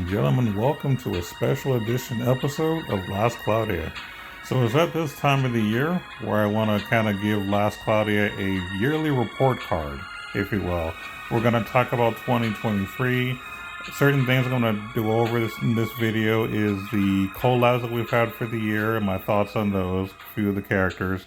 and gentlemen, welcome to a special edition episode of Last Cloudia. So it's at this time of the year where I want to kind of give Last Cloudia a yearly report card, if you will. We're going to talk about 2023. Certain things I'm going to do over in this video is the collabs that we've had for the year and my thoughts on those, a few of the characters.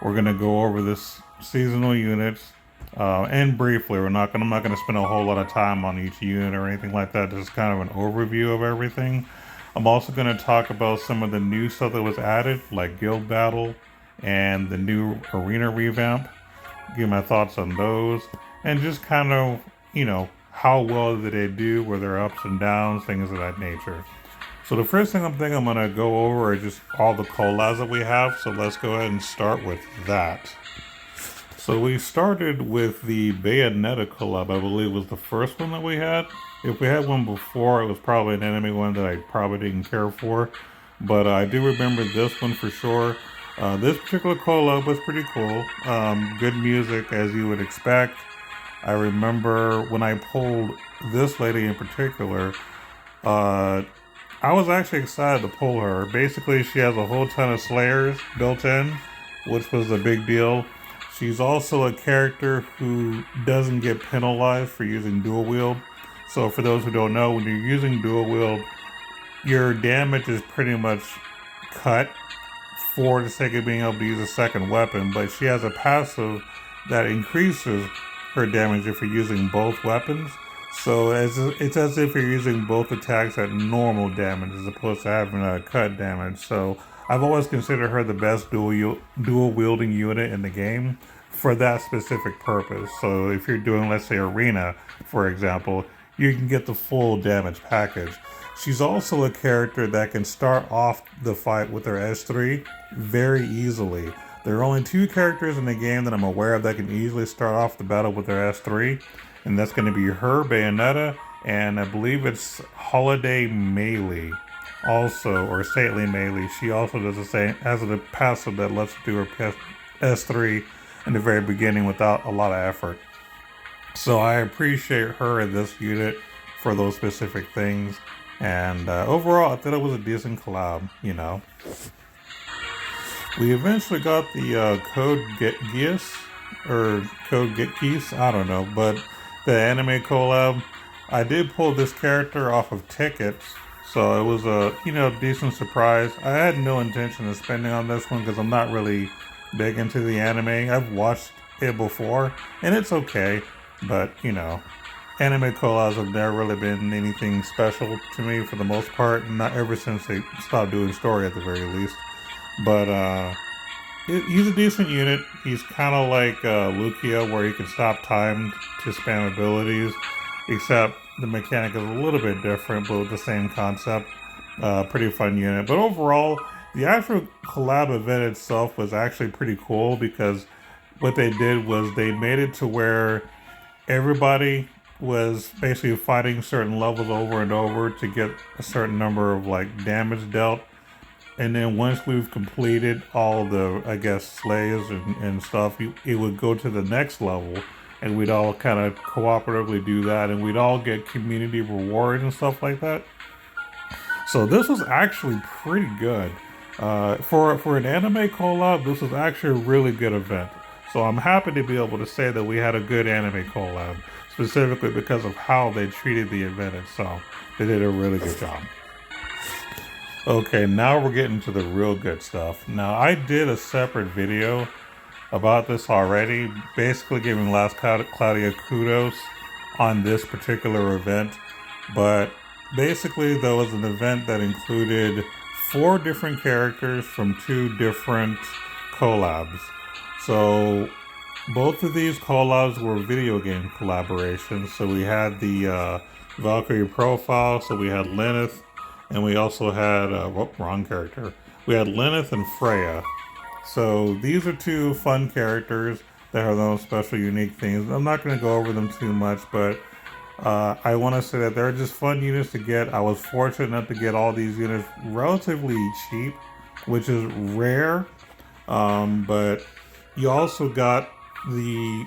We're going to go over this seasonal units. And briefly, I'm not gonna spend a whole lot of time on each unit or anything like that. Just kind of an overview of everything. I'm also gonna talk about some of the new stuff that was added, like Guild Battle and the new arena revamp. Give my thoughts on those, and just kind of, how well did they do? Were there ups and downs, things of that nature. So the first thing I'm gonna go over is just all the collabs that we have. So let's go ahead and start with that. So we started with the Bayonetta collab. I believe was the first one that we had. If we had one before, it was probably an enemy one that I probably didn't care for. But I do remember this one for sure. This particular collab was pretty cool. Good music, as you would expect. I remember when I pulled this lady in particular, I was actually excited to pull her. Basically, she has a whole ton of slayers built in, which was a big deal. She's also a character who doesn't get penalized for using dual wield. So for those who don't know, when you're using dual wield, your damage is pretty much cut for the sake of being able to use a second weapon. But she has a passive that increases her damage if you're using both weapons. So it's as if you're using both attacks at normal damage as opposed to having a cut damage. So I've always considered her the best dual wielding unit in the game for that specific purpose. So if you're doing, let's say, arena, for example, you can get the full damage package. She's also a character that can start off the fight with her S3 very easily. There are only two characters in the game that I'm aware of that can easily start off the battle with their S3, and that's going to be her, Bayonetta, and I believe it's Holiday Melee. Also, or Stately Melee, she also does the same, has a passive that lets her do her S3 in the very beginning without a lot of effort. So I appreciate her in this unit for those specific things. And overall, I thought it was a decent collab, We eventually got the Code Geass, or Code Geass, I don't know, but the anime collab. I did pull this character off of tickets. So it was a, decent surprise. I had no intention of spending on this one because I'm not really big into the anime. I've watched it before, and it's okay. But, anime collabs have never really been anything special to me for the most part. Not ever since they stopped doing story at the very least. But he's a decent unit. He's kind of like Lucia, where he can stop time to spam abilities, except the mechanic is a little bit different, but with the same concept. Pretty fun unit. But overall, the actual collab event itself was actually pretty cool because what they did was they made it to where everybody was basically fighting certain levels over and over to get a certain number of damage dealt. And then once we've completed all the, slays and stuff, it would go to the next level. And we'd all kind of cooperatively do that, and we'd all get community rewards and stuff like that. So this was actually pretty good. For an anime collab, this was actually a really good event. So I'm happy to be able to say that we had a good anime collab, specifically because of how they treated the event itself. They did a really good job. Okay, now we're getting to the real good stuff. Now, I did a separate video about this already, basically giving Last Cloudia kudos on this particular event. But basically, there was an event that included 4 different characters from 2 different collabs. So both of these collabs were video game collaborations. So we had the Valkyrie profile, so we had Lyneth, and we also had, wrong character. We had Lyneth and Freya. So these are 2 fun characters that have their own special, unique things. I'm not going to go over them too much, but I want to say that they're just fun units to get. I was fortunate enough to get all these units relatively cheap, which is rare. But you also got the,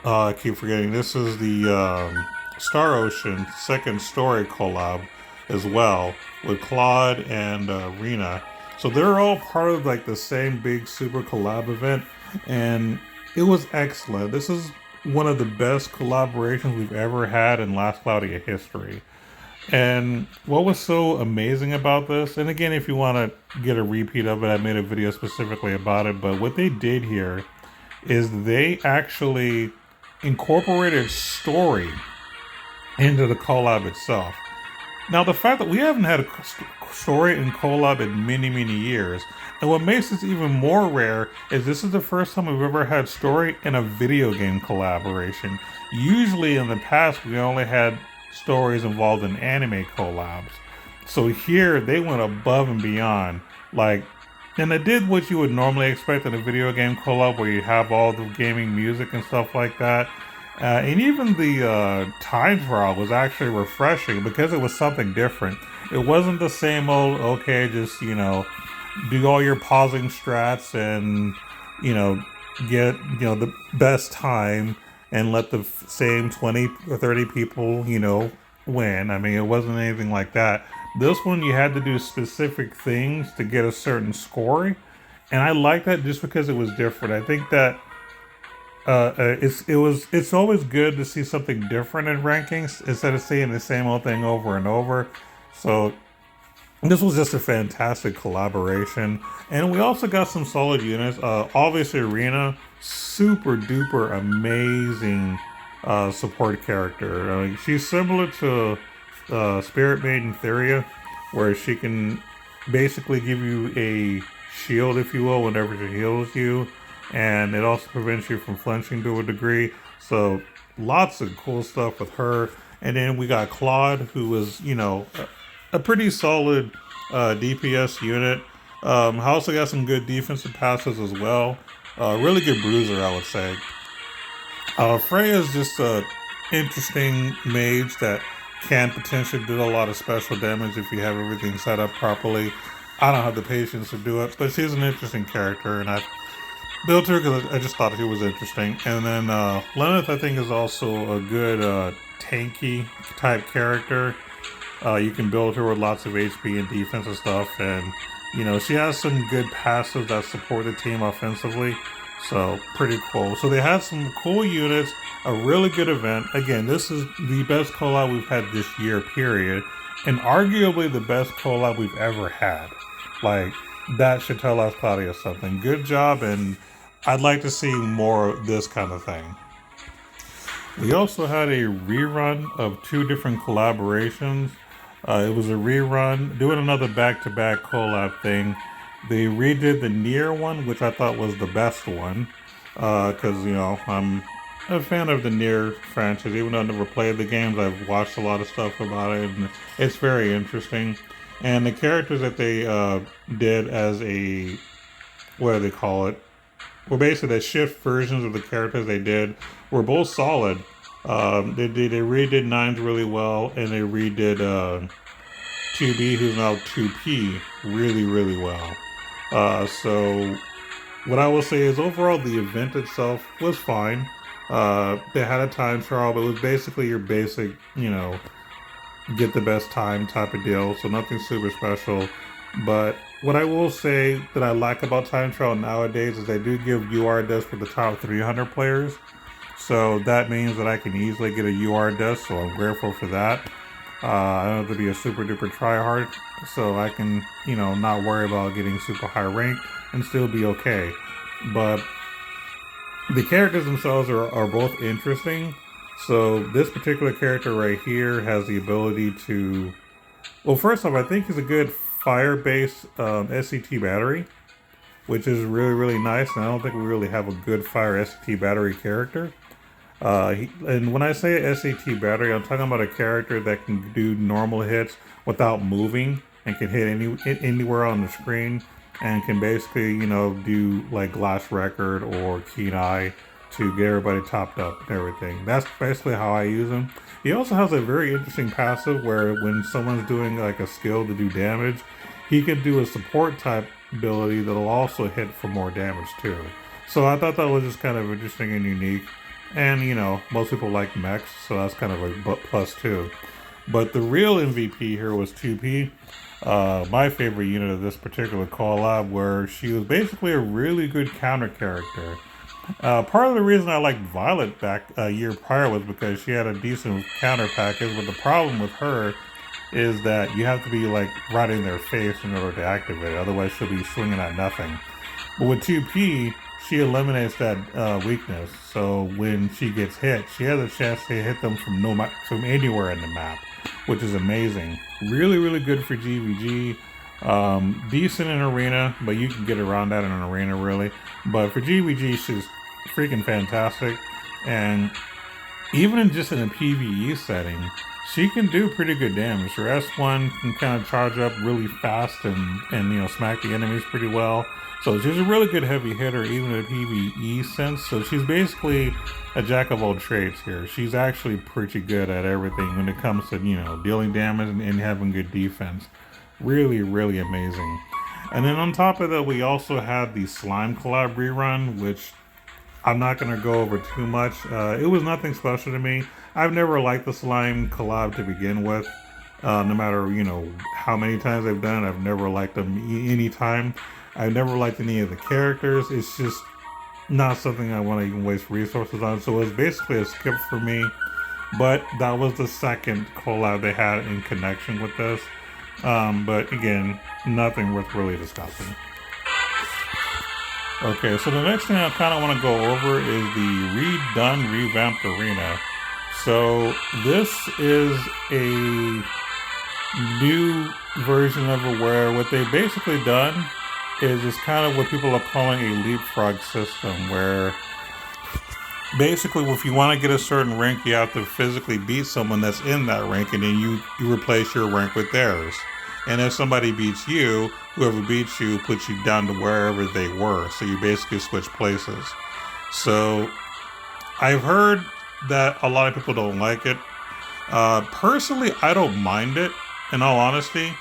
I keep forgetting, this is the Star Ocean second story collab as well with Claude and Rena. So they're all part of like the same big super collab event, and it was excellent. This is one of the best collaborations we've ever had in Last Cloudia history. And what was so amazing about this, and again, if you want to get a repeat of it, I made a video specifically about it, but what they did here is they actually incorporated story into the collab itself. Now, the fact that we haven't had a story in collab in many, many years, and what makes this even more rare is this is the first time we've ever had story in a video game collaboration. Usually in the past, we only had stories involved in anime collabs. So here, they went above and beyond. Like, and they did what you would normally expect in a video game collab, where you have all the gaming music and stuff like that. And even the time trial was actually refreshing because it was something different. It wasn't the same old, okay, just, do all your pausing strats and, get, the best time and let the same 20 or 30 people, win. I mean, it wasn't anything like that. This one, you had to do specific things to get a certain score. And I like that just because it was different. I think that it's always good to see something different in rankings instead of seeing the same old thing over and over. So this was just a fantastic collaboration, and we also got some solid units. Obviously, Rena, super duper amazing support character. She's similar to Spirit Maiden Theria, where she can basically give you a shield, if you will, whenever she heals you. And it also prevents you from flinching to a degree. So lots of cool stuff with her. And then we got Claude, who was, a pretty solid DPS unit. Also got some good defensive passes as well. Really good bruiser, I would say. Freya's just a interesting mage that can potentially do a lot of special damage if you have everything set up properly. I don't have the patience to do it, but she's an interesting character, and I've built her because I just thought she was interesting. And then Lenneth, I think, is also a good tanky type character. You can build her with lots of HP and defense and stuff. And, she has some good passives that support the team offensively. So, pretty cool. So, they had some cool units, a really good event. Again, this is the best collab we've had this year, period. And arguably the best collab we've ever had. Like, that should tell Last Cloudia something. Good job, and I'd like to see more of this kind of thing. We also had a rerun of 2 different collaborations. It was a rerun, doing another back-to-back collab thing. They redid the Nier one, which I thought was the best one. Because, I'm a fan of the Nier franchise. Even though I never played the games, I've watched a lot of stuff about it, and it's very interesting. And the characters that they did as a, what do they call it? Well, basically, the shift versions of the characters they did were both solid. They redid Nines really well, and they redid 2B, who's now 2P, really, really well. So what I will say is overall, the event itself was fine. They had a time trial, but it was basically your basic, get the best time type of deal. So nothing super special. But what I will say that I like about time trial nowadays is they do give UR disc for the top 300 players. So that means that I can easily get a UR disc, so I'm grateful for that. I don't have to be a super duper tryhard, so I can, not worry about getting super high rank and still be okay. But the characters themselves are both interesting. So this particular character right here has the ability to, well, first off, I think he's a good fire-based SCT battery, which is really, really nice. And I don't think we really have a good fire SCT battery character. And when I say SCT battery, I'm talking about a character that can do normal hits without moving and can hit anywhere on the screen and can basically, do like Glass Record or Keen Eye to get everybody topped up and everything. That's basically how I use him. He also has a very interesting passive where when someone's doing like a skill to do damage, he can do a support type ability that'll also hit for more damage too. So I thought that was just kind of interesting and unique. And, most people like mechs, so that's kind of a plus too. But the real MVP here was 2P, my favorite unit of this particular collab, where she was basically a really good counter character. Part of the reason I liked Violet back a year prior was because she had a decent counter package, but the problem with her is that you have to be like right in their face in order to activate it, otherwise she'll be swinging at nothing. But with 2P, she eliminates that weakness, so when she gets hit, she has a chance to hit them from from anywhere in the map, which is amazing. Really, really good for GVG. Decent in arena, but you can get around that in an arena, really. But for GVG, she's freaking fantastic, and even in just in a PvE setting, she can do pretty good damage. Her S1 can kind of charge up really fast and smack the enemies pretty well. So she's a really good heavy hitter, even in a PvE sense. So she's basically a jack of all trades here. She's actually pretty good at everything when it comes to dealing damage and having good defense. Really, really amazing. And then on top of that, we also had the Slime collab rerun, which I'm not going to go over too much. It was nothing special to me. I've never liked the Slime collab to begin with. No matter, how many times I've done it, I've never liked them any time. I've never liked any of the characters. It's just not something I want to even waste resources on. So it was basically a skip for me. But that was the second collab they had in connection with this. But again, nothing worth really discussing. Okay, so the next thing I kind of want to go over is the redone, revamped arena. So this is a new version of it where what they've basically done is it's kind of what people are calling a leapfrog system, where basically if you want to get a certain rank, you have to physically beat someone that's in that rank, and then you replace your rank with theirs. And if somebody beats you, whoever beats you puts you down to wherever they were. So you basically switch places. So I've heard that a lot of people don't like it. Personally, I don't mind it, in all honesty.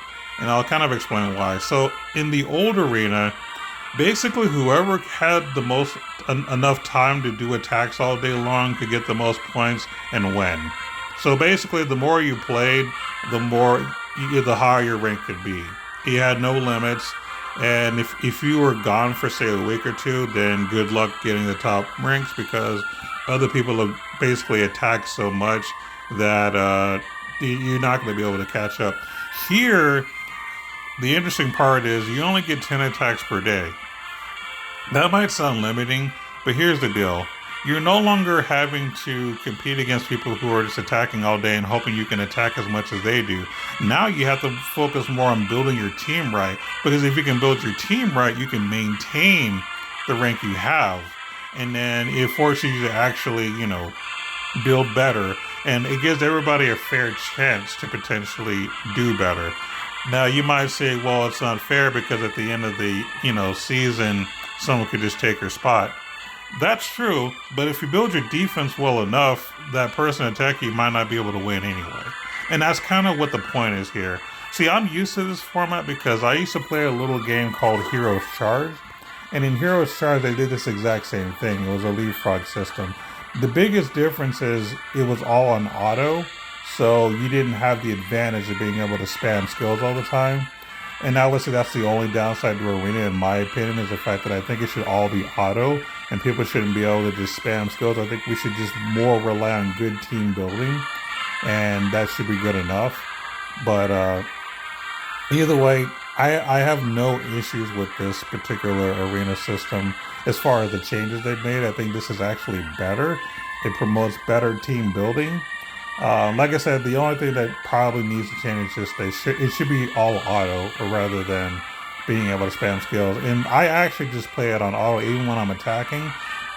And I'll kind of explain why. So in the old arena, basically whoever had the most enough time to do attacks all day long could get the most points and win. So basically, the more you played, the higher your rank could be. You had no limits, and if you were gone for say a week or two, then good luck getting the top ranks, because other people have basically attacked so much that you're not going to be able to catch up. Here, the interesting part is you only get 10 attacks per day. That might sound limiting, but here's the deal. You're no longer having to compete against people who are just attacking all day and hoping you can attack as much as they do. Now you have to focus more on building your team right, because if you can build your team right, you can maintain the rank you have. And then it forces you to actually, build better. And it gives everybody a fair chance to potentially do better. Now you might say, well, it's not fair because at the end of the, season, someone could just take your spot. That's true, but if you build your defense well enough, that person attacking you might not be able to win anyway. And that's kind of what the point is here. See, I'm used to this format because I used to play a little game called Heroes Charge. And in Heroes Charge, they did this exact same thing. It was a leapfrog system. The biggest difference is it was all on auto, so you didn't have the advantage of being able to spam skills all the time. And I would say that's the only downside to Arena, in my opinion, is the fact that I think it should all be auto, and people shouldn't be able to just spam skills. I think we should just more rely on good team building, and that should be good enough. But either way, I have no issues with this particular arena system as far as the changes they've made. I think this is actually better. It promotes better team building. Like I said, the only thing that probably needs to change is just it should be all auto, or rather than being able to spam skills. And I actually just play it on auto even when I'm attacking,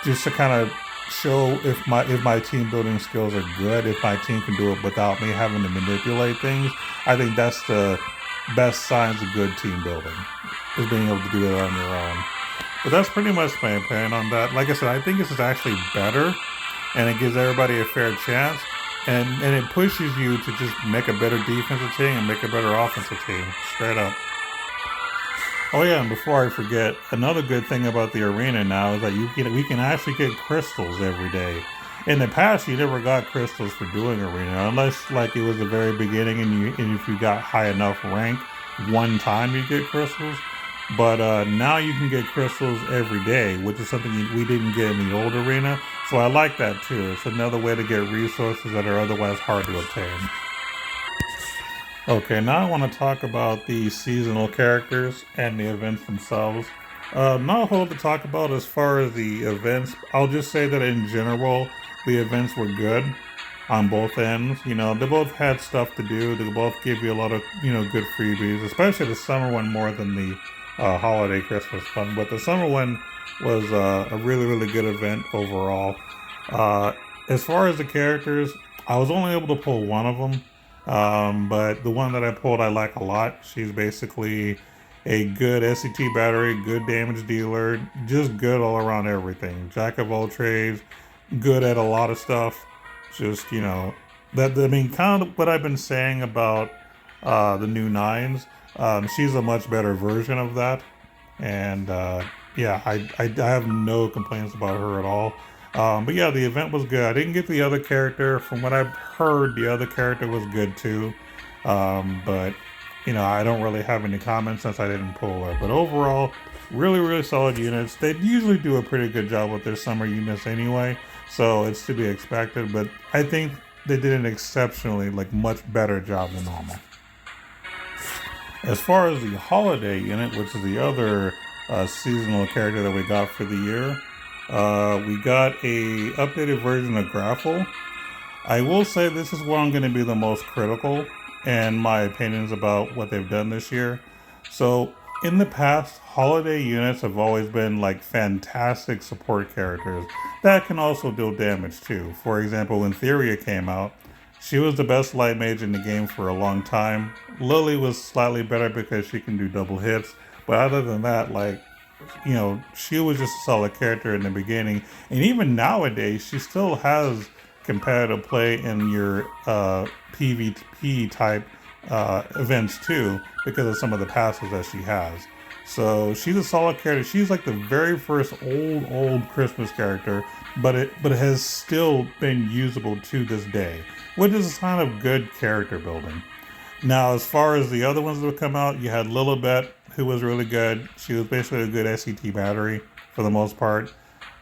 just to kind of show if my team building skills are good, if my team can do it without me having to manipulate things. I think that's the best signs of good team building, is being able to do it on your own. But that's pretty much my opinion on that. Like I said, I think this is actually better, and it gives everybody a fair chance. And it pushes you to just make a better defensive team and make a better offensive team, straight up. Oh yeah, and before I forget, another good thing about the arena now is that we can actually get crystals every day. In the past, you never got crystals for doing arena, unless like it was the very beginning, and if you got high enough rank, one time you get crystals. But now you can get crystals every day, which is something we didn't get in the old arena. So I like that too. It's another way to get resources that are otherwise hard to obtain. Okay, now I want to talk about the seasonal characters and the events themselves. Not a whole lot to talk about as far as the events. I'll just say that in general, the events were good on both ends. You know, they both had stuff to do. They both give you a lot of, good freebies, especially the summer one more than the holiday Christmas one. But the summer one was a really, really good event overall. As far as the characters, I was only able to pull one of them. But the one that I pulled, I like a lot. She's basically a good SCT battery, good damage dealer, just good all around everything. Jack of all trades, good at a lot of stuff. Just, kind of what I've been saying about the new nines. She's a much better version of that. And yeah, I have no complaints about her at all. But yeah, the event was good. I didn't get the other character. From what I've heard, the other character was good too. But I don't really have any comments since I didn't pull her. But overall, really, really solid units. They usually do a pretty good job with their summer units anyway, so it's to be expected. But I think they did an exceptionally, much better job than normal. As far as the holiday unit, which is the other seasonal character that we got for the year, we got a updated version of Graffle. I will say this is where I'm going to be the most critical in my opinions about what they've done this year. So in the past, holiday units have always been fantastic support characters that can also deal damage too. For example, when Theria came out, she was the best light mage in the game for a long time. Lily was slightly better because she can do double hits, but other than that, she was just a solid character in the beginning. And even nowadays, she still has competitive play in your PvP type events too, because of some of the passes that she has. So she's a solid character. She's like the very first old Christmas character, but it has still been usable to this day, which is a sign of good character building. Now, as far as the other ones that have come out, you had Lilibet, who was really good. She was basically a good SCT battery for the most part.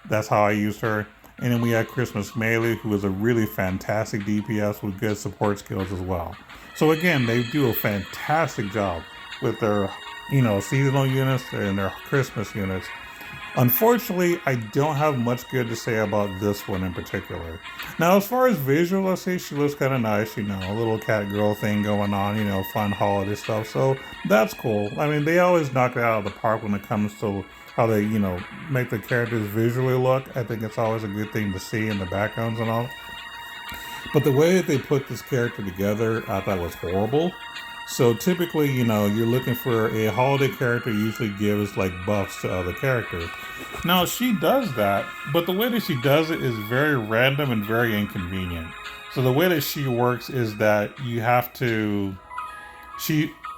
That's how I used her. And then we had Christmas Melee, who was a really fantastic DPS with good support skills as well. So again, they do a fantastic job with their, seasonal units and their Christmas units. Unfortunately, I don't have much good to say about this one in particular. Now, as far as visual, let's say she looks kind of nice, a little cat girl thing going on, fun holiday stuff. So that's cool. I mean, they always knock it out of the park when it comes to how they, make the characters visually look. I think it's always a good thing to see in the backgrounds and all. But the way that they put this character together, I thought was horrible. So typically, you're looking for a holiday character usually gives buffs to other characters. Now she does that, but the way that she does it is very random and very inconvenient. So the way that she works is that you have to,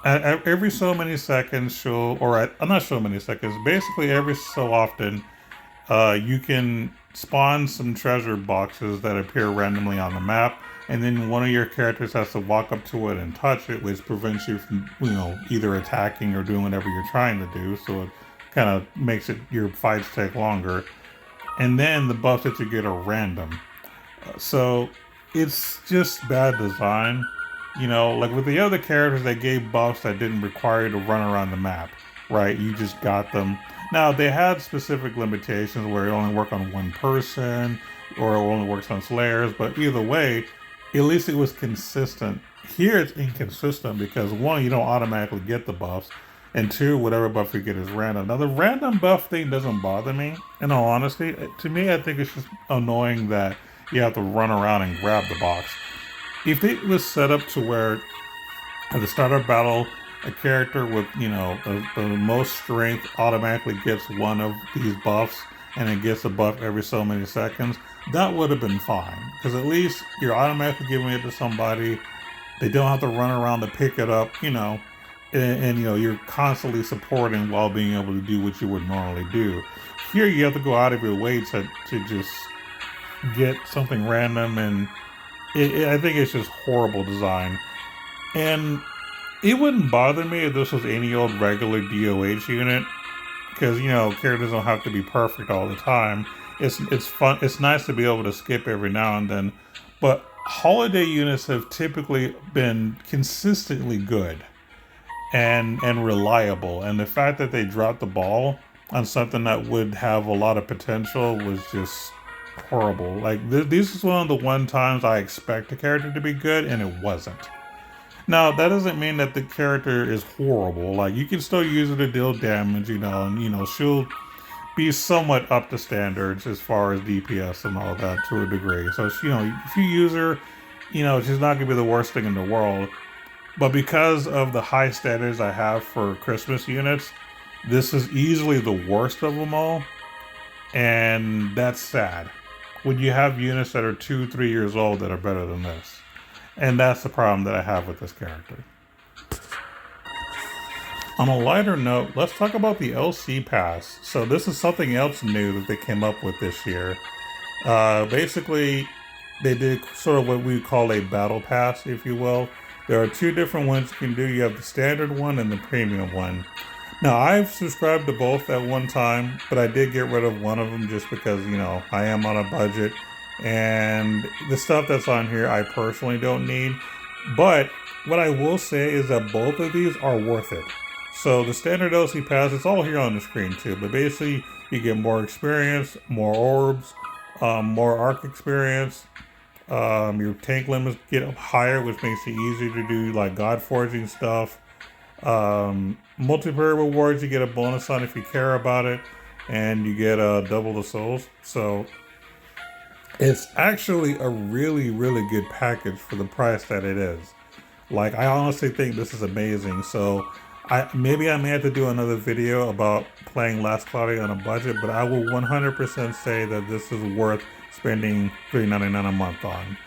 every so many seconds I'm not so many seconds, basically every so often, you can spawn some treasure boxes that appear randomly on the map, and then one of your characters has to walk up to it and touch it, which prevents you from, either attacking or doing whatever you're trying to do. So it kind of makes your fights take longer. And then the buffs that you get are random. So it's just bad design. With the other characters, they gave buffs that didn't require you to run around the map, right? You just got them. Now, they had specific limitations where it only worked on one person or it only works on slayers, but either way, at least it was consistent. Here it's inconsistent because one, you don't automatically get the buffs, and two, whatever buff you get is random. Now, the random buff thing doesn't bother me, in all honesty. To me, I think it's just annoying that you have to run around and grab the box. If it was set up to where at the start of battle, a character with, the most strength automatically gets one of these buffs, and it gets a buff every so many seconds, that would have been fine. Because at least you're automatically giving it to somebody. They don't have to run around to pick it up, and you're constantly supporting while being able to do what you would normally do. Here you have to go out of your way to just get something random, and I think it's just horrible design. And it wouldn't bother me if this was any old regular DOH unit, because characters don't have to be perfect all the time. It's fun. It's nice to be able to skip every now and then, but holiday units have typically been consistently good and reliable. And the fact that they dropped the ball on something that would have a lot of potential was just horrible. Like this is one of the one times I expect a character to be good, and it wasn't. Now that doesn't mean that the character is horrible. Like you can still use her to deal damage, and she'll be somewhat up to standards as far as DPS and all that to a degree. So if you use her, she's not gonna be the worst thing in the world. But because of the high standards I have for Christmas units, this is easily the worst of them all, and that's sad. When you have units that are 2-3 years old that are better than this. And that's the problem that I have with this character. On a lighter note, let's talk about the LC Pass. So this is something else new that they came up with this year. Basically, they did sort of what we call a battle pass, if you will. There are two different ones you can do. You have the standard one and the premium one. Now, I've subscribed to both at one time, but I did get rid of one of them just because, I am on a budget. And the stuff that's on here, I personally don't need. But what I will say is that both of these are worth it. So the standard LC Pass, it's all here on the screen too. But basically, you get more experience, more orbs, more arc experience. Your tank limits get up higher, which makes it easier to do like God Forging stuff. Multiplayer rewards you get a bonus on if you care about it, and you get double the souls. So it's actually a really, really good package for the price that it is. Like, I honestly think this is amazing. So I may have to do another video about playing Last Cloudia on a budget, but I will 100% say that this is worth spending $3.99 a month on.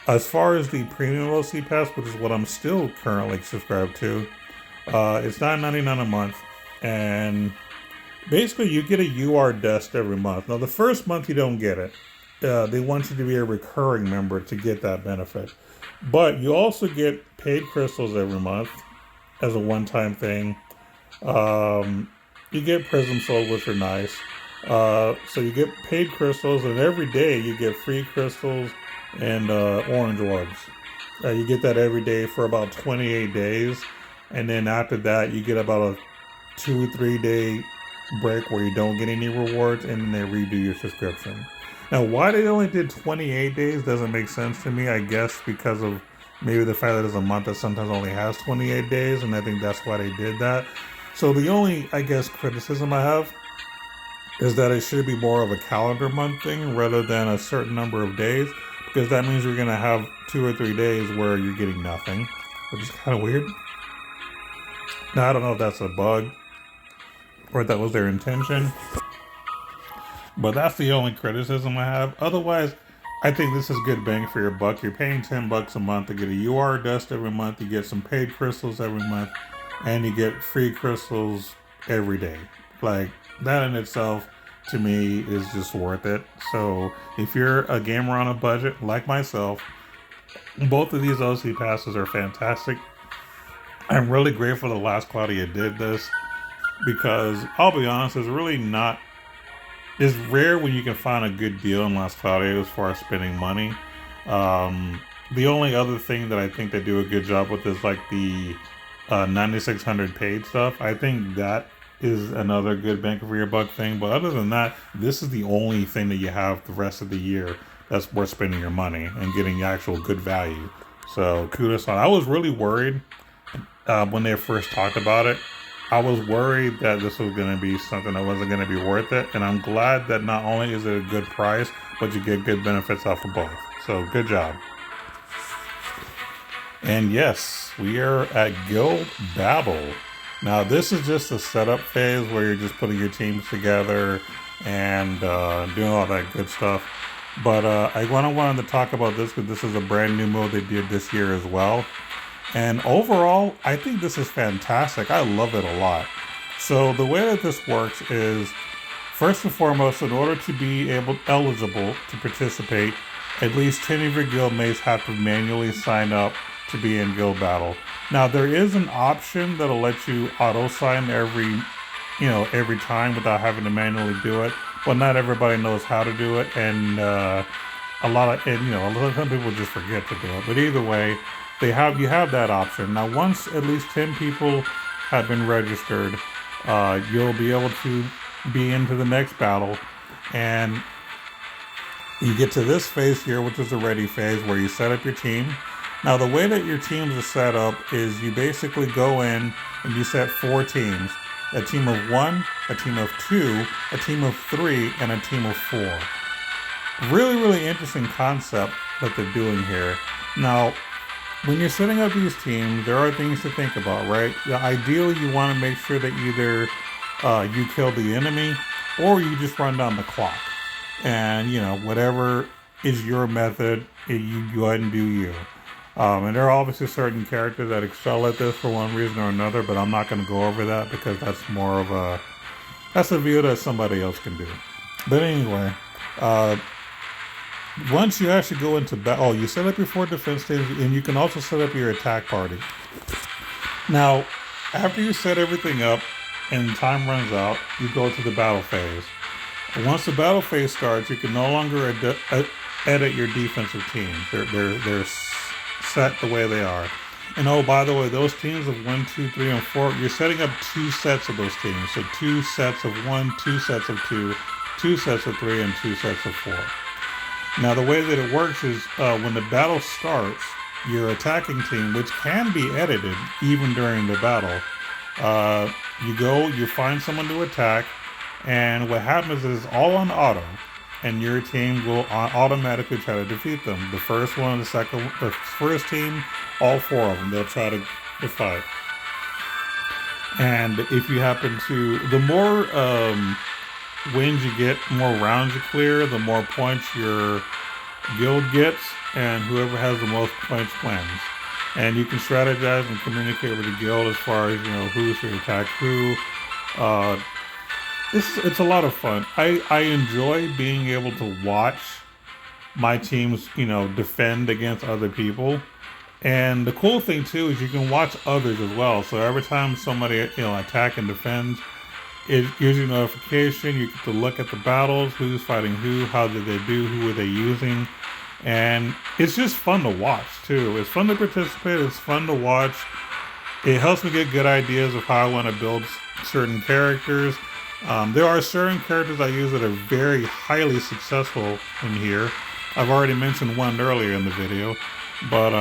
As far as the premium LC Pass, which is what I'm still currently subscribed to, it's $9.99 a month, and basically you get a UR Dust every month. Now the first month you don't get it. They want you to be a recurring member to get that benefit. But you also get paid crystals every month as a one-time thing. You get Prism Soul, which are nice. So you get paid crystals, and every day you get free crystals and orange orbs. You get that every day for about 28 days. And then after that, you get about a 2-3 day break where you don't get any rewards, and then they redo your subscription. Now, why they only did 28 days doesn't make sense to me. I guess because of maybe the fact that there's a month that sometimes only has 28 days, and I think that's why they did that. So the only, I guess, criticism I have is that it should be more of a calendar month thing rather than a certain number of days, because that means you're going to have 2 or 3 days where you're getting nothing, which is kind of weird. Now, I don't know if that's a bug or if that was their intention, but that's the only criticism I have. Otherwise, I think this is good bang for your buck. You're paying $10 a month to get a UR Dust every month, you get some paid crystals every month, and you get free crystals every day. Like, that in itself, to me, is just worth it. So, if you're a gamer on a budget, like myself, both of these OC passes are fantastic. I'm really grateful that Last Cloudia did this, because I'll be honest, it's rare when you can find a good deal in Last Cloudia as far as spending money. The only other thing that I think they do a good job with is like the 9600 paid stuff. I think that is another good bang for your buck thing. But other than that, this is the only thing that you have the rest of the year that's worth spending your money and getting actual good value. So kudos on. I was really worried when they first talked about it. I was worried that this was going to be something that wasn't going to be worth it, and I'm glad that not only is it a good price, but you get good benefits off of both. So good job. And yes, we are at Guild Battle. Now this is just a setup phase where you're just putting your teams together and doing all that good stuff. But I wanted to talk about this because this is a brand new mode they did this year as well. And overall, I think this is fantastic. I love it a lot. So the way that this works is, First and foremost, in order to be eligible to participate, at least 10 of your guild mates have to manually sign up to be in guild battle. Now there is an option that'll let you auto sign every time without having to manually do it. But not everybody knows how to do it, and a lot of people just forget to do it. But either way, you have that option. Now once at least 10 people have been registered, you'll be able to be into the next battle, and you get to this phase here, which is the ready phase, where you set up your team. Now the way that your teams are set up is you basically go in and you set 4 teams: a team of 1, a team of 2, a team of 3, and a team of 4. Really, really interesting concept that they're doing here. Now, when you're setting up these teams, there are things to think about, right? Ideally, you want to make sure that either you kill the enemy or you just run down the clock. And, whatever is your method, you go ahead and do you. And there are obviously certain characters that excel at this for one reason or another, but I'm not going to go over that because that's a view that somebody else can do. But anyway, once you actually go into battle, you set up your 4 defense teams, and you can also set up your attack party. Now, after you set everything up and time runs out, you go to the battle phase. Once the battle phase starts, you can no longer edit your defensive teams. They're set the way they are. And oh, by the way, those teams of 1, 2, 3, and 4, you're setting up 2 sets of those teams. So 2 sets of 1, 2 sets of 2, 2 sets of 3, and 2 sets of 4. Now, the way that it works is when the battle starts, your attacking team, which can be edited even during the battle, you find someone to attack, and what happens is all on auto, and your team will automatically try to defeat them. The first one, the first team, all 4 of them, they'll try to fight. And if you happen to, the more wins you get, more rounds you clear, the more points your guild gets, and whoever has the most points wins. And you can strategize and communicate with the guild as far as who should attack who. It's a lot of fun. I enjoy being able to watch my teams defend against other people. And the cool thing too is you can watch others as well. So every time somebody attack and defends, it gives you notification. You get to look at the battles, who's fighting who, how did they do, who were they using. And it's just fun to watch too. It's fun to participate. It's fun to watch. It helps me get good ideas of how I want to build certain characters. There are certain characters I use that are very highly successful in here. I've already mentioned one earlier in the video. But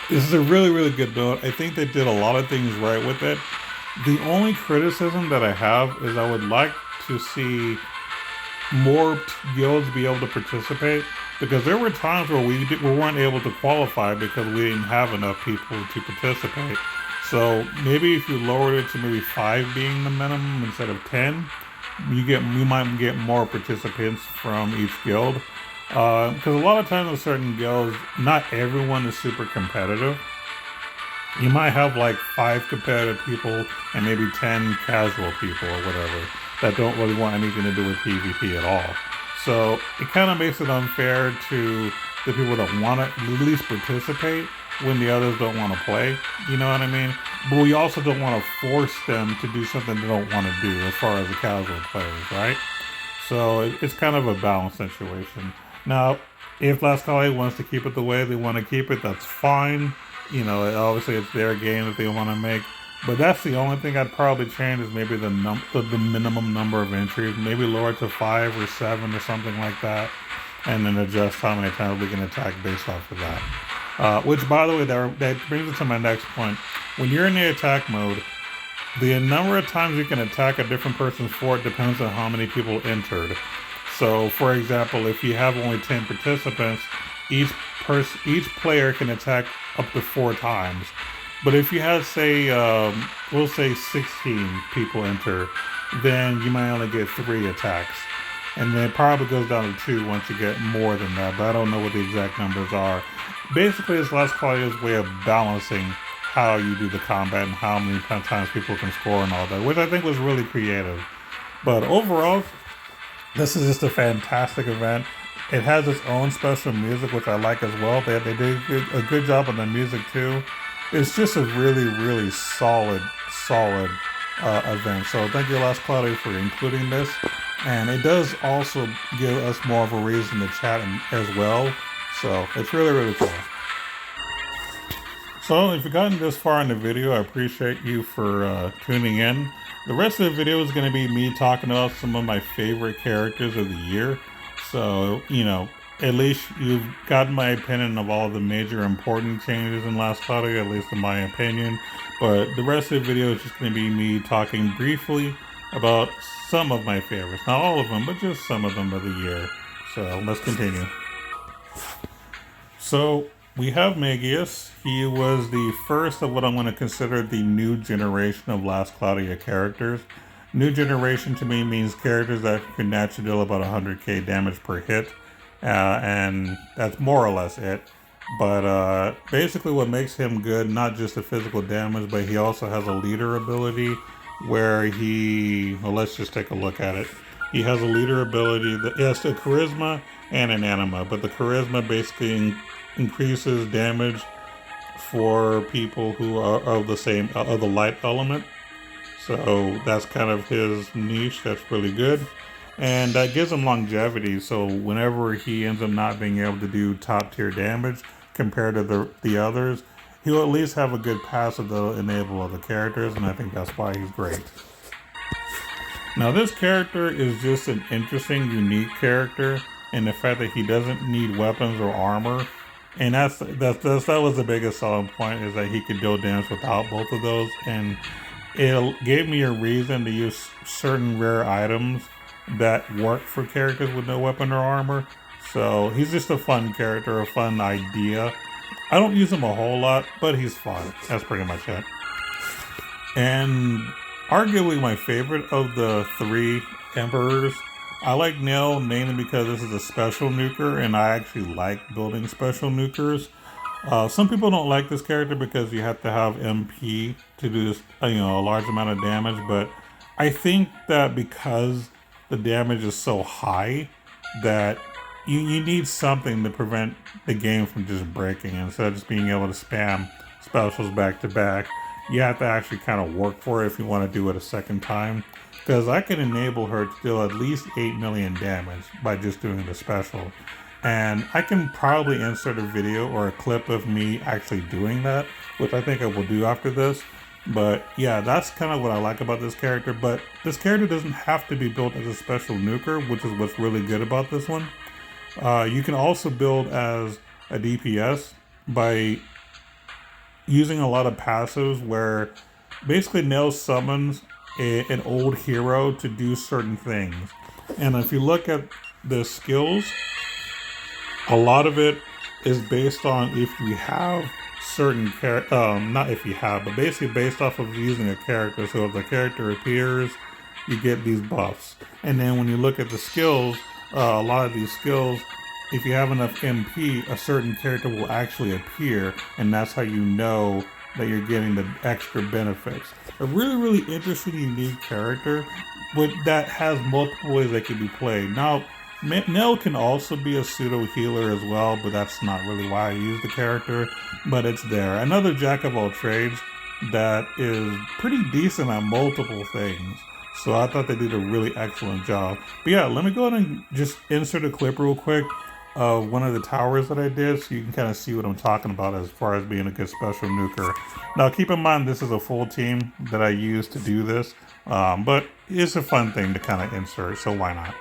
this is a really, really good build. I think they did a lot of things right with it. The only criticism that I have is I would like to see more guilds be able to participate, because there were times where we weren't able to qualify because we didn't have enough people to participate. So maybe if you lowered it to maybe 5 being the minimum instead of 10, you might get more participants from each guild. Because a lot of times with certain guilds, not everyone is super competitive. You might have like 5 competitive people and maybe 10 casual people or whatever that don't really want anything to do with PvP at all. So it kind of makes it unfair to the people that want to at least participate when the others don't want to play. You know what I mean? But we also don't want to force them to do something they don't want to do as far as the casual players, right? So it's kind of a balanced situation. Now, if Last Cloudia wants to keep it the way they want to keep it, that's fine. Obviously it's their game that they want to make. But that's the only thing I'd probably change is maybe the minimum number of entries. Maybe lower it to 5 or 7 or something like that. And then adjust how many times we can attack based off of that. Which, by the way, that brings us to my next point. When you're in the attack mode, the number of times you can attack a different person's fort depends on how many people entered. So, for example, if you have only 10 participants, each player can attack up to 4 times. But if you have, say, we'll say 16 people enter, then you might only get 3 attacks. And then it probably goes down to 2 once you get more than that, but I don't know what the exact numbers are. Basically, it's Last Claudia's way of balancing how you do the combat and how many times people can score and all that, which I think was really creative. But overall, this is just a fantastic event. It has its own special music, which I like as well. They did a good job on the music too. It's just a really, really solid event. So thank you, Last Cloudy, for including this. And it does also give us more of a reason to chat as well. So it's really, really cool. So if you've gotten this far in the video, I appreciate you for tuning in. The rest of the video is going to be me talking about some of my favorite characters of the year. So, at least you've gotten my opinion of all the major important changes in Last Cloudia, at least in my opinion. But the rest of the video is just going to be me talking briefly about some of my favorites. Not all of them, but just some of them of the year. So let's continue. So we have Magius. He was the first of what I'm going to consider the new generation of Last Cloudia characters. New generation to me means characters that can naturally deal about 100k damage per hit, and that's more or less it. But basically what makes him good, not just the physical damage, but he also has a leader ability where well, let's just take a look at it. He has a leader ability that has a charisma and an anima, but the charisma basically increases damage for people who are of the light element. So that's kind of his niche. That's really good. And that gives him longevity. So whenever he ends up not being able to do top tier damage compared to the others, he'll at least have a good passive that'll enable other characters. And I think that's why he's great. Now this character is just an interesting, unique character in the fact that he doesn't need weapons or armor. And that was the biggest selling point, is that he could deal damage without both of those. And it gave me a reason to use certain rare items that work for characters with no weapon or armor. So he's just a fun character, a fun idea. I don't use him a whole lot, but he's fun. That's pretty much it. And arguably my favorite of the three Emperors, I like Nell mainly because this is a special nuker, and I actually like building special nukers. Some people don't like this character because you have to have MP to do this, a large amount of damage. But I think that because the damage is so high, that you need something to prevent the game from just breaking. Instead of just being able to spam specials back to back, you have to actually kind of work for it if you want to do it a second time. Because I can enable her to deal at least 8 million damage by just doing the special. And I can probably insert a video or a clip of me actually doing that, which I think I will do after this. But yeah, that's kind of what I like about this character. But this character doesn't have to be built as a special nuker, which is what's really good about this one. You can also build as a DPS by using a lot of passives where basically Nell summons an old hero to do certain things. And if you look at the skills, a lot of it is based on if you have certain not if you have, but basically based off of using a character. So if the character appears, you get these buffs. And then when you look at the skills, a lot of these skills, if you have enough MP, a certain character will actually appear, and that's how you know that you're getting the extra benefits. A really, really interesting, unique character that has multiple ways that can be played. Now, Nell can also be a pseudo healer as well, but that's not really why I use the character, but it's there. Another jack of all trades that is pretty decent at multiple things. So I thought they did a really excellent job. But yeah, let me go ahead and just insert a clip real quick of one of the towers that I did, so you can kind of see what I'm talking about as far as being a good special nuker. Now keep in mind this is a full team that I used to do this, but it's a fun thing to kind of insert, so why not?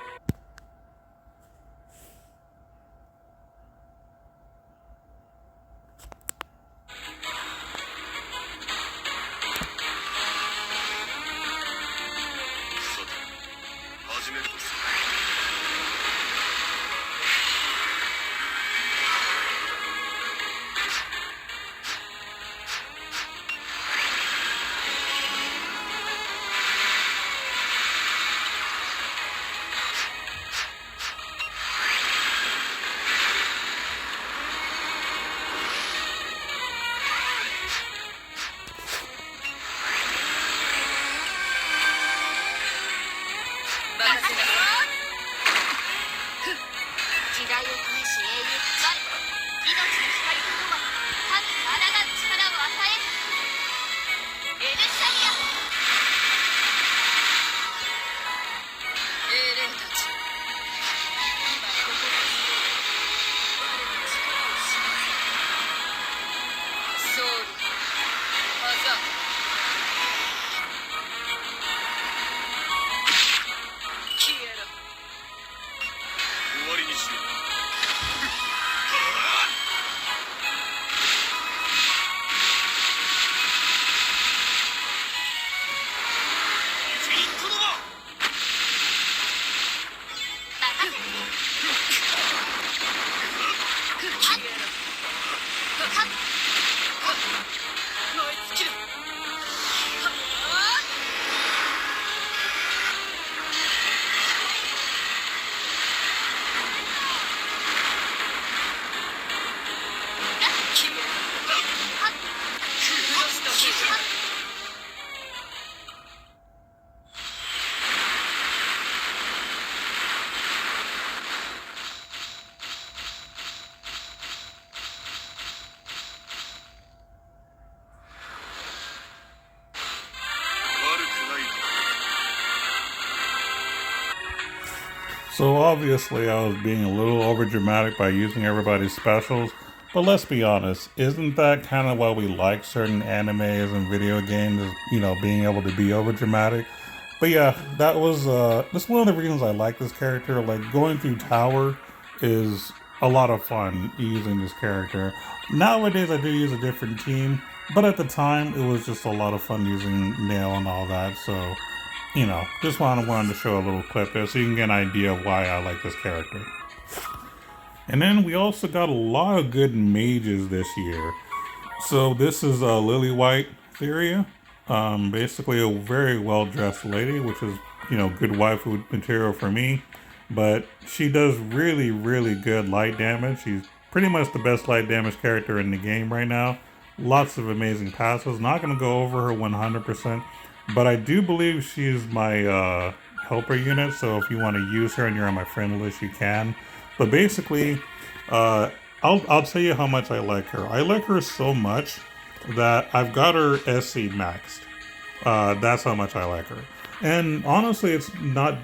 So obviously I was being a little overdramatic by using everybody's specials, but let's be honest, isn't that kind of why we like certain animes and video games, is, being able to be overdramatic? But yeah, that's one of the reasons I like this character. Like, going through Tower is a lot of fun using this character. Nowadays I do use a different team, but at the time it was just a lot of fun using Nail and all that, so just wanted to show a little clip there so you can get an idea of why I like this character. And then we also got a lot of good mages this year. So this is Lily White Theria. Basically a very well-dressed lady, which is, good waifu material for me. But she does really, really good light damage. She's pretty much the best light damage character in the game right now. Lots of amazing passes. Not going to go over her 100%. But I do believe she's my helper unit, so if you want to use her and you're on my friend list, you can. But basically, I'll tell you how much I like her. I like her so much that I've got her SC maxed. That's how much I like her. And honestly, it's not...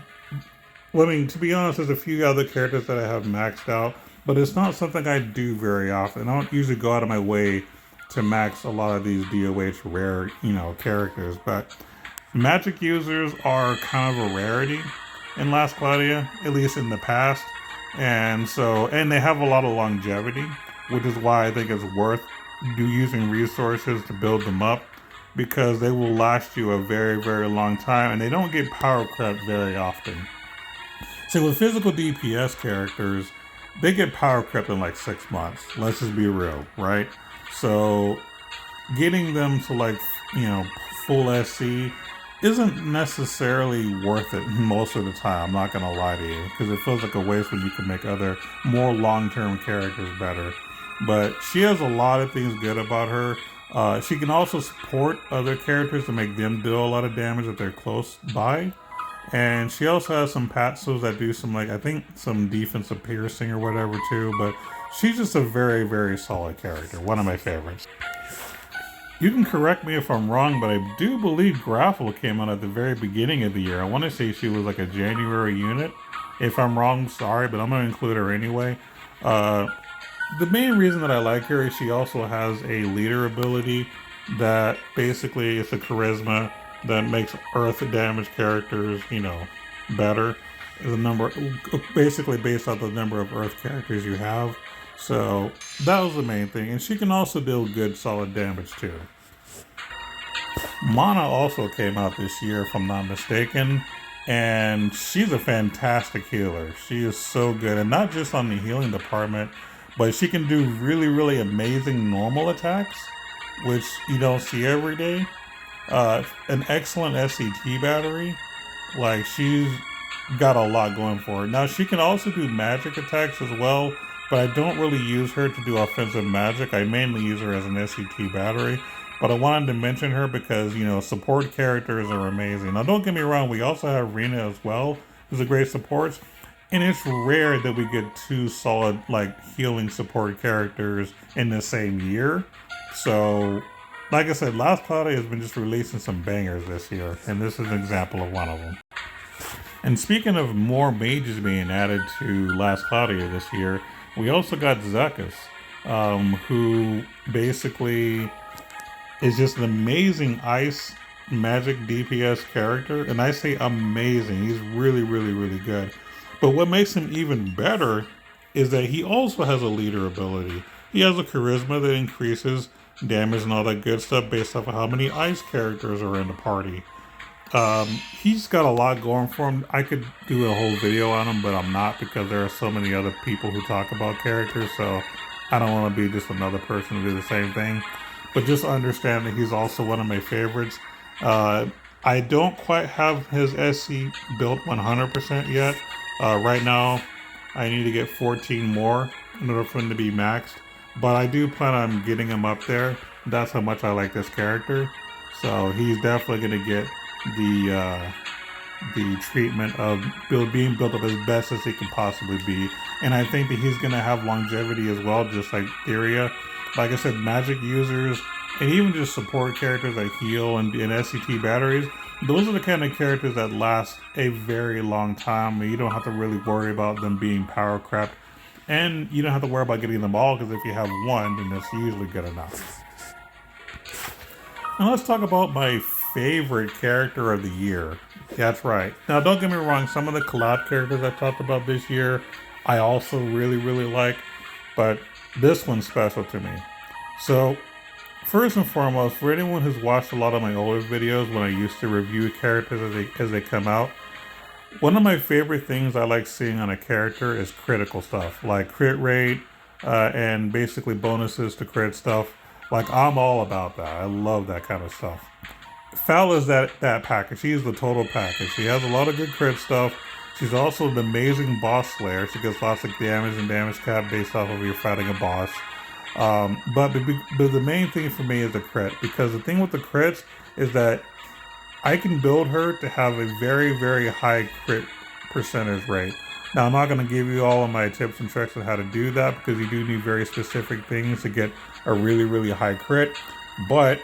Well, I mean, to be honest, there's a few other characters that I have maxed out, but it's not something I do very often. I don't usually go out of my way to max a lot of these DOH rare, characters, but magic users are kind of a rarity in Last Cloudia, at least in the past, and they have a lot of longevity, which is why I think it's worth using resources to build them up, because they will last you a very, very long time, and they don't get power crept very often. So with physical DPS characters, they get power crept in like 6 months. Let's just be real, right? So getting them to full SC isn't necessarily worth it most of the time. I'm not going to lie to you, because it feels like a waste when you can make other more long-term characters better. But she has a lot of things good about her. She can also support other characters to make them deal a lot of damage if they're close by. And she also has some passives that do some, I think some defensive piercing or whatever too. But she's just a very, very solid character. One of my favorites. You can correct me if I'm wrong, but I do believe Grapple came out at the very beginning of the year. I want to say she was like a January unit. If I'm wrong, sorry, but I'm going to include her anyway. The main reason that I like her is she also has a leader ability that basically is a charisma that makes earth damage characters, better. Basically based on the number of earth characters you have. So that was the main thing. And she can also deal good solid damage too. Mana also came out this year, if I'm not mistaken. And she's a fantastic healer. She is so good. And not just on the healing department, but she can do really, really amazing normal attacks, which you don't see every day. An excellent SCT battery. She's got a lot going for her. Now, she can also do magic attacks as well, but I don't really use her to do offensive magic. I mainly use her as an SCT battery. But I wanted to mention her because, support characters are amazing. Now, don't get me wrong, we also have Rena as well, who's a great support. And it's rare that we get two solid, healing support characters in the same year. So like I said, Last Cloudia has been just releasing some bangers this year, and this is an example of one of them. And speaking of more mages being added to Last Cloudia this year, we also got Zuckuss, who basically is just an amazing ice magic DPS character. And I say amazing, he's really, really, really good. But what makes him even better is that he also has a leader ability. He has a charisma that increases damage and all that good stuff based off of how many ice characters are in the party. He's got a lot going for him. I could do a whole video on him, but I'm not, because there are so many other people who talk about characters, so I don't want to be just another person to do the same thing. But just understand that he's also one of my favorites. I don't quite have his SC built 100% yet. Right now, I need to get 14 more in order for him to be maxed. But I do plan on getting him up there. That's how much I like this character. So he's definitely going to get the treatment of being built up as best as he can possibly be. And I think that he's going to have longevity as well, just like Theria. Like I said, magic users and even just support characters like heal and SCT batteries, those are the kind of characters that last a very long time, and you don't have to really worry about them being power crept. And you don't have to worry about getting them all, because if you have one, then that's usually good enough. Now let's talk about my favorite character of the year. That's right. Now don't get me wrong, some of the collab characters I talked about this year I also really, really like, but this one's special to me. So first and foremost, for anyone who's watched a lot of my older videos when I used to review characters as they come out, one of my favorite things I like seeing on a character is critical stuff, like crit rate and basically bonuses to crit stuff. Like, I'm all about that. I love that kind of stuff. Foul is that package. She's the total package. She has a lot of good crit stuff. She's also an amazing boss slayer. She gets lots of damage and damage cap based off of you're fighting a boss. But the main thing for me is the crit, because the thing with the crits is that I can build her to have a very, very high crit percentage rate. Now, I'm not going to give you all of my tips and tricks on how to do that, because you do need very specific things to get a really, really high crit. But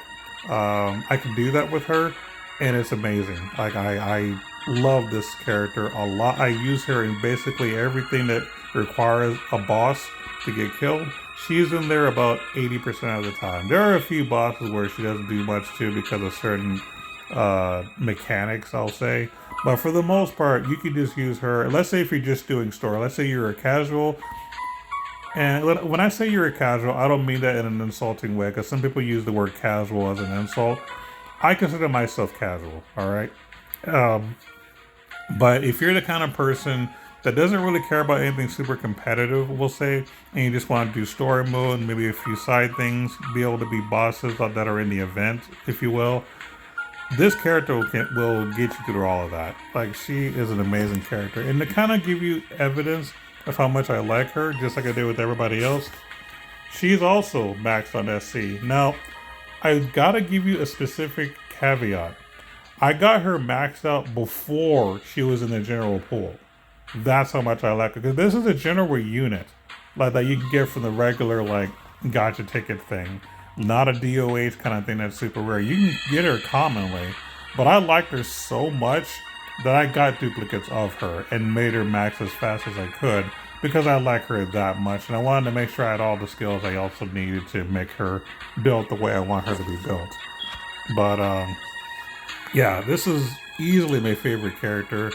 I can do that with her, and it's amazing. Like, I love this character a lot. I use her in basically everything that requires a boss to get killed. She's in there about 80% of the time. There are a few bosses where she doesn't do much too because of certain mechanics, I'll say. But for the most part, you can just use her. Let's say if you're just doing story. Let's say you're a casual. And when I say you're a casual, I don't mean that in an insulting way, because some people use the word casual as an insult. I consider myself casual, all right? But if you're the kind of person that doesn't really care about anything super competitive, we'll say, and you just want to do story mode, maybe a few side things, be able to be bosses that are in the event, if you will, this character will get you through all of that. Like, she is an amazing character. And to kind of give you evidence of how much I like her, just like I did with everybody else, she's also maxed on SC. Now, I gotta give you a specific caveat. I got her maxed out before she was in the general pool. That's how much I like her. Because this is a general unit, like that you can get from the regular, like, gotcha ticket thing. Not a DOH kind of thing that's super rare. You can get her commonly, but I liked her so much that I got duplicates of her and made her max as fast as I could, because I like her that much, and I wanted to make sure I had all the skills I also needed to make her built the way I want her to be built. But yeah, this is easily my favorite character.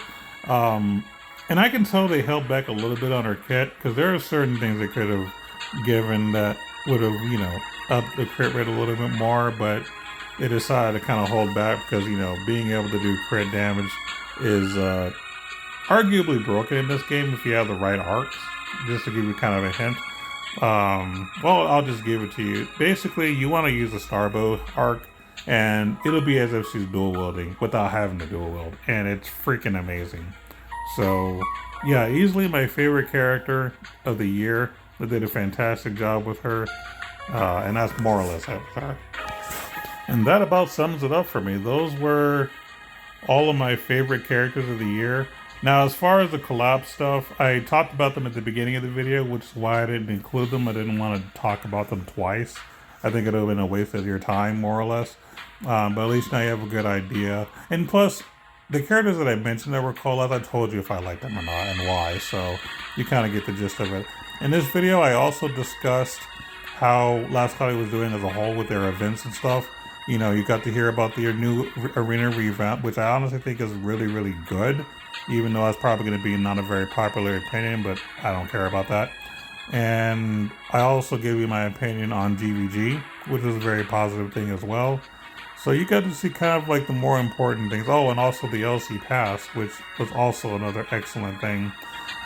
And I can tell they held back a little bit on her kit, because there are certain things they could have given that would have, you know, upped the crit rate a little bit more, but they decided to kind of hold back because, you know, being able to do crit damage is arguably broken in this game if you have the right arcs. Just to give you kind of a hint. Well, I'll just give it to you. Basically, you want to use the Starbow arc, and it'll be as if she's dual wielding without having to dual wield, and it's freaking amazing. So yeah, easily my favorite character of the year. They did a fantastic job with her, and that's more or less it. And that about sums it up for me. Those were all of my favorite characters of the year. Now, as far as the collab stuff, I talked about them at the beginning of the video, which is why I didn't include them. I didn't want to talk about them twice. I think it would have been a waste of your time, more or less. But at least now you have a good idea. And plus, the characters that I mentioned that were call-outs, I told you if I liked them or not and why. So you kind of get the gist of it. In this video, I also discussed how Last Cloudia was doing as a whole with their events and stuff. You know, you got to hear about their new arena revamp, which I honestly think is really, really good. Even though that's probably going to be not a very popular opinion, but I don't care about that. And I also gave you my opinion on GVG, which is a very positive thing as well. So you got to see kind of like the more important things. Oh, and also the LC Pass, which was also another excellent thing.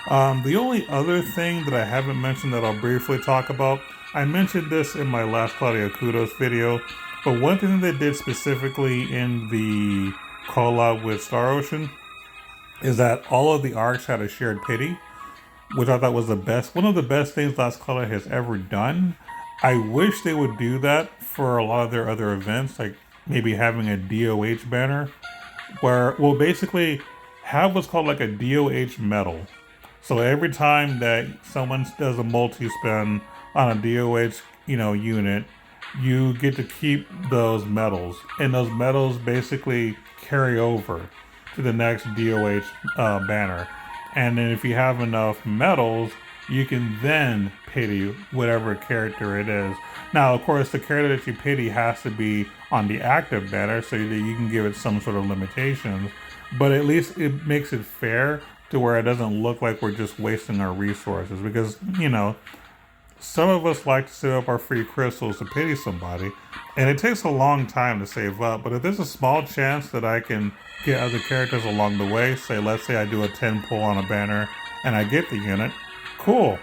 The only other thing that I haven't mentioned that I'll briefly talk about, I mentioned this in my Last Cloudia Kudos video, but one thing they did specifically in the call out with Star Ocean is that all of the arcs had a shared pity, which I thought was one of the best things Last Cloudia has ever done. I wish they would do that for a lot of their other events, like maybe having a DOH banner, where, well, basically have what's called like a DOH medal. So every time that someone does a multi-spin on a DOH, unit, you get to keep those medals, and those medals basically carry over to the next DOH banner. And then if you have enough medals, you can then pity whatever character it is. Now, of course, the character that you pity has to be on the active banner so that you can give it some sort of limitations. But at least it makes it fair to where it doesn't look like we're just wasting our resources. Because, some of us like to save up our free crystals to pity somebody, and it takes a long time to save up. But if there's a small chance that I can get other characters along the way, let's say I do a 10 pull on a banner and I get the unit, cool.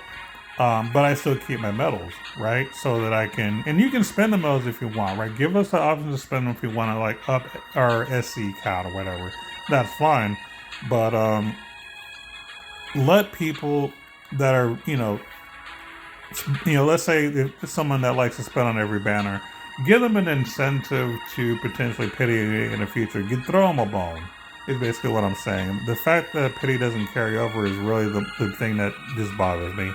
But I still keep my medals, right? So that I can, and you can spend the medals if you want, right? Give us the option to spend them if you want to, like, up our SC count or whatever. That's fine. But let people that are, let's say if someone that likes to spend on every banner, give them an incentive to potentially pity in the future. Throw them a bone, is basically what I'm saying. The fact that pity doesn't carry over is really the thing that just bothers me.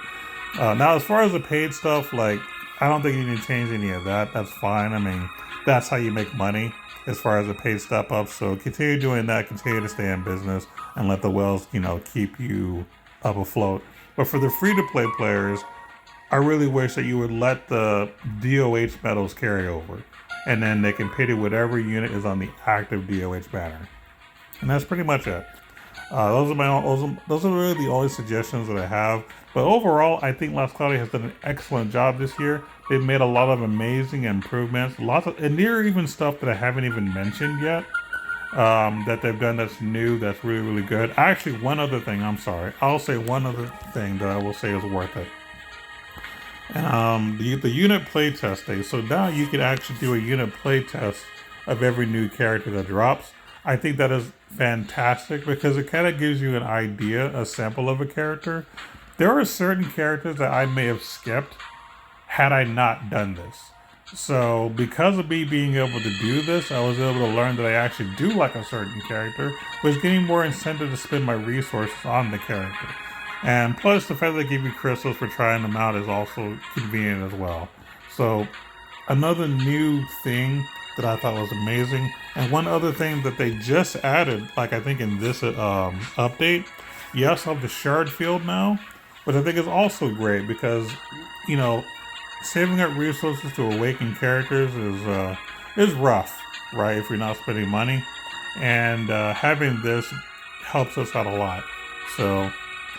Now, as far as the paid stuff, like, I don't think you need to change any of that. That's fine. I mean, that's how you make money as far as the paid step up. So continue doing that. Continue to stay in business and let the whales, keep you up afloat. But for the free-to-play players, I really wish that you would let the DOH medals carry over, and then they can pity whatever unit is on the active DOH banner. And that's pretty much it. Those are really the only suggestions that I have. But overall, I think Last Cloudia has done an excellent job this year. They've made a lot of amazing improvements, and there are even stuff that I haven't even mentioned yet that they've done that's new, that's really, really good. Actually, one other thing, I'll say one other thing that I will say is worth it. The unit playtest day. So now you can actually do a unit playtest of every new character that drops. I think that is fantastic because it kind of gives you an idea, a sample of a character. There are certain characters that I may have skipped had I not done this. So because of me being able to do this, I was able to learn that I actually do like a certain character, was getting more incentive to spend my resources on the character. And plus, the fact that they give you crystals for trying them out is also convenient as well. So, another new thing that I thought was amazing. And one other thing that they just added, like I think in this update, you also have the shard field now, which I think is also great because, saving up resources to awaken characters is rough, right? If you're not spending money. And having this helps us out a lot. So,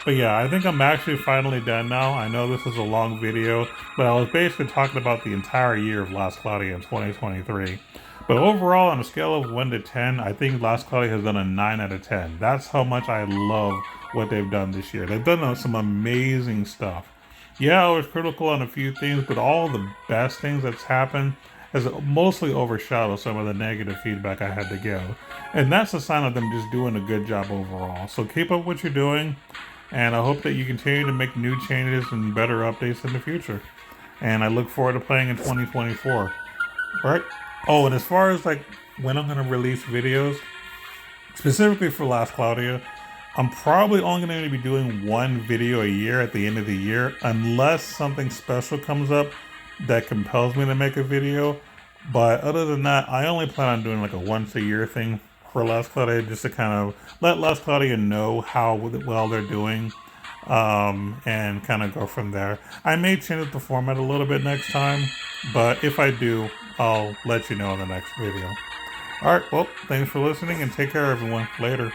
but yeah, I think I'm actually finally done now. I know this is a long video, but I was basically talking about the entire year of Last Cloudia in 2023. But overall, on a scale of 1 to 10, I think Last Cloudia has done a 9 out of 10. That's how much I love what they've done this year. They've done some amazing stuff. Yeah, I was critical on a few things, but all the best things that's happened has mostly overshadowed some of the negative feedback I had to give. And that's a sign of them just doing a good job overall. So keep up what you're doing. And I hope that you continue to make new changes and better updates in the future. And I look forward to playing in 2024. Right? Oh, and as far as like when I'm going to release videos, specifically for Last Cloudia, I'm probably only going to be doing one video a year at the end of the year, unless something special comes up that compels me to make a video. But other than that, I only plan on doing like a once a year thing for Last Cloudia, just to kind of let Last Cloudia know how well they're doing, and kind of go from there. I may change up the format a little bit next time, but if I do, I'll let you know in the next video. Alright, well, thanks for listening and take care, everyone. Later.